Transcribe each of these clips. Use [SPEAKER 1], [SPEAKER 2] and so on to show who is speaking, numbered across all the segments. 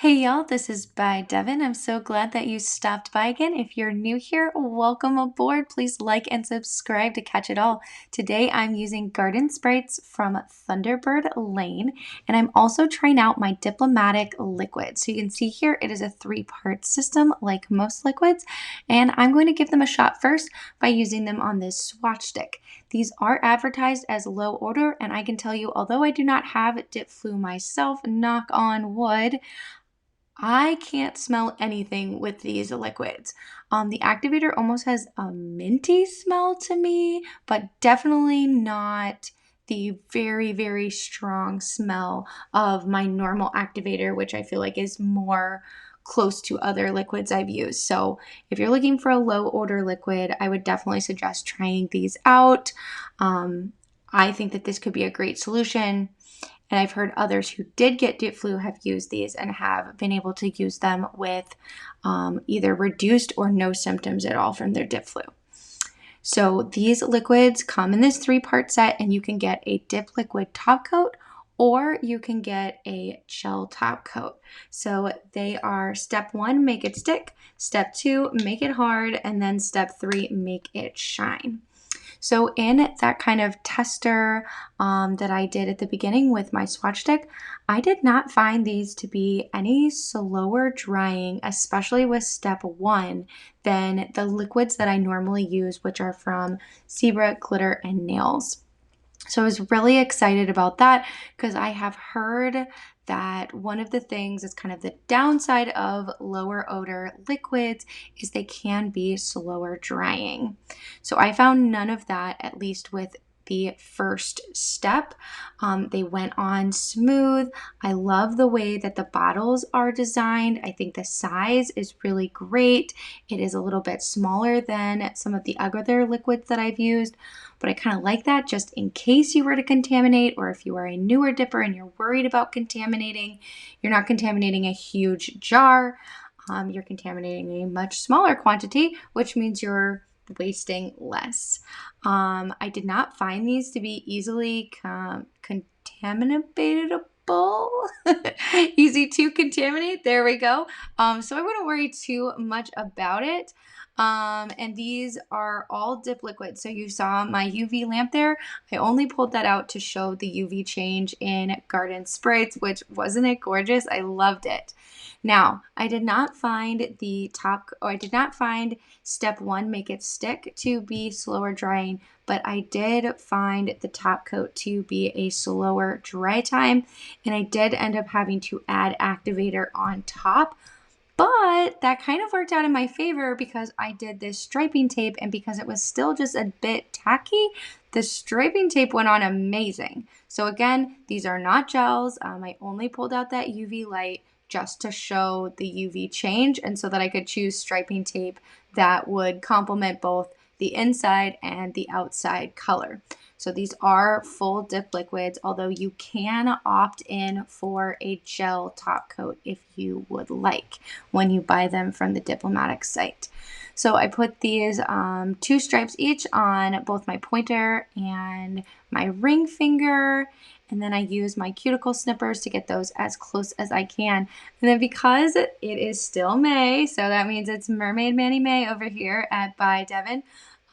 [SPEAKER 1] Hey y'all, this is by Devin. I'm so glad that you stopped by again. If you're new here, welcome aboard. Please like and subscribe to catch it all. Today I'm using garden sprites from Thunderbird Lane, and I'm also trying out my Diplomatiq liquid. So you can see here it is a 3-part system like most liquids, and I'm going to give them a shot first by using them on this swatch stick. These are advertised as low odor, and I can tell you, although I do not have dip flu myself, knock on wood, I can't smell anything with these liquids. The activator almost has a minty smell to me, but definitely not the very, very strong smell of my normal activator, which I feel like is more close to other liquids I've used. So if you're looking for a low odor liquid, I would definitely suggest trying these out. I think that this could be a great solution. And I've heard others who did get dip flu have used these and have been able to use them with either reduced or no symptoms at all from their dip flu. So these liquids come in this 3-part set, and you can get a dip liquid top coat or you can get a gel top coat. So they are step 1, make it stick, step 2, make it hard, and then step 3, make it shine. So in that kind of tester that I did at the beginning with my swatch stick, I did not find these to be any slower drying, especially with step 1, than the liquids that I normally use, which are from Zebra, Glitter, and Nails. So I was really excited about that because I have heard that one of the things that's kind of the downside of lower odor liquids is they can be slower drying. So I found none of that, at least with the first step. They went on smooth. I love the way that the bottles are designed. I think the size is really great. It is a little bit smaller than some of the other liquids that I've used, but I kind of like that just in case you were to contaminate, or if you are a newer dipper and you're worried about contaminating, you're not contaminating a huge jar. You're contaminating a much smaller quantity, which means you're wasting less. I did not find these to be easily contaminatable. Easy to contaminate. There we go. So I wouldn't worry too much about it. And these are all dip liquids. So you saw my UV lamp there. I only pulled that out to show the UV change in Garden Sprites, which wasn't it gorgeous? I loved it. Now, I did not find step 1, make it stick, to be slower drying, but I did find the top coat to be a slower dry time, and I did end up having to add activator on top. But that kind of worked out in my favor because I did this striping tape, and because it was still just a bit tacky, the striping tape went on amazing. So again, these are not gels. I only pulled out that UV light just to show the UV change, and so that I could choose striping tape that would complement both the inside and the outside color. So these are full dip liquids, although you can opt in for a gel top coat if you would like when you buy them from the Diplomatiq site. So I put these 2 stripes each on both my pointer and my ring finger, and then I use my cuticle snippers to get those as close as I can. And then because it is still May, so that means it's Mermaid Manny May over here at By Devin,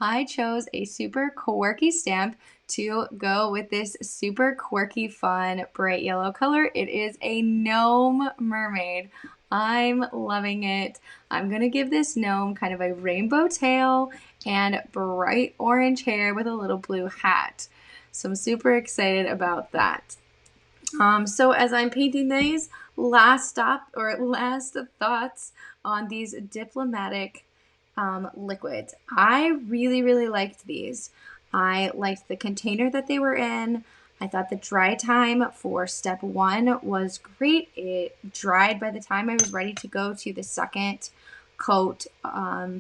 [SPEAKER 1] I chose a super quirky stamp to go with this super quirky, fun, bright yellow color. It is a gnome mermaid. I'm loving it. I'm going to give this gnome kind of a rainbow tail and bright orange hair with a little blue hat. So I'm super excited about that. So as I'm painting these, last thoughts on these Diplomatiq liquids. I really, really liked these. I liked the container that they were in. I thought the dry time for step 1 was great. It dried by the time I was ready to go to the second coat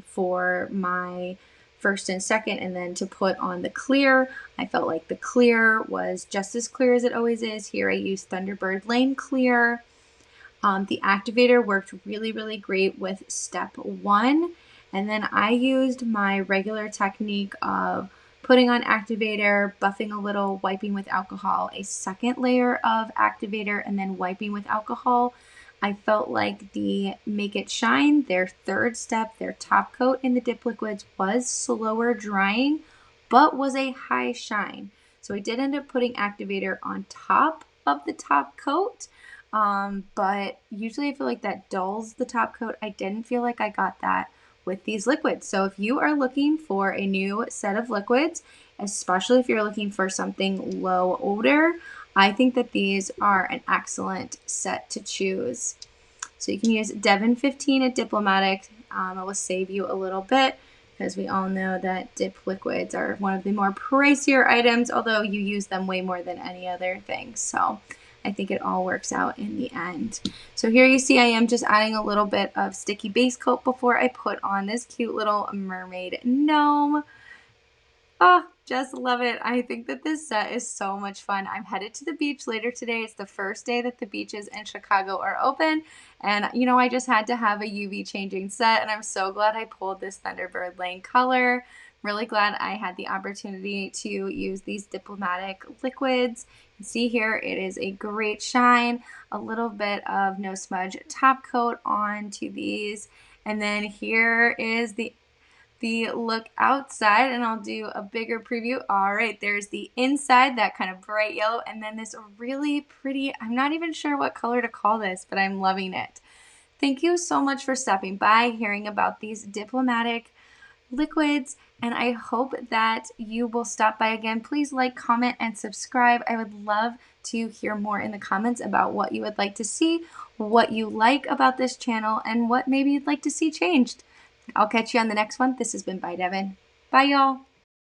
[SPEAKER 1] for my first and second, and then to put on the clear. I felt like the clear was just as clear as it always is. Here I used Thunderbird Lane clear. The activator worked really, really great with step 1. And then I used my regular technique of putting on activator, buffing a little, wiping with alcohol, a second layer of activator, and then wiping with alcohol. I felt like the Make It Shine, their third step, their top coat in the dip liquids was slower drying, but was a high shine. So I did end up putting activator on top of the top coat, but usually I feel like that dulls the top coat. I didn't feel like I got that with these liquids. So if you are looking for a new set of liquids, especially if you're looking for something low odor, I think that these are an excellent set to choose. So you can use Devon 15 at Diplomatiq. It will save you a little bit because we all know that dip liquids are one of the more pricier items, although you use them way more than any other thing. So I think it all works out in the end. So here you see I am just adding a little bit of sticky base coat before I put on this cute little mermaid gnome. Oh, just love it. I think that this set is so much fun. I'm headed to the beach later today. It's the first day that the beaches in Chicago are open. And, you know, I just had to have a UV changing set. And I'm so glad I pulled this Thunderbird Lane color. Really glad I had the opportunity to use these Diplomatiq liquids. You can see here it is a great shine, a little bit of no smudge top coat onto these. And then here is the look outside, and I'll do a bigger preview. All right, there's the inside, that kind of bright yellow, and then this really pretty, I'm not even sure what color to call this, but I'm loving it. Thank you so much for stopping by, hearing about these Diplomatiq liquids, and I hope that you will stop by again. Please like, comment, and subscribe. I would love to hear more in the comments about what you would like to see, what you like about this channel, and what maybe you'd like to see changed. I'll catch you on the next one. This has been Bye Devin. Bye, y'all.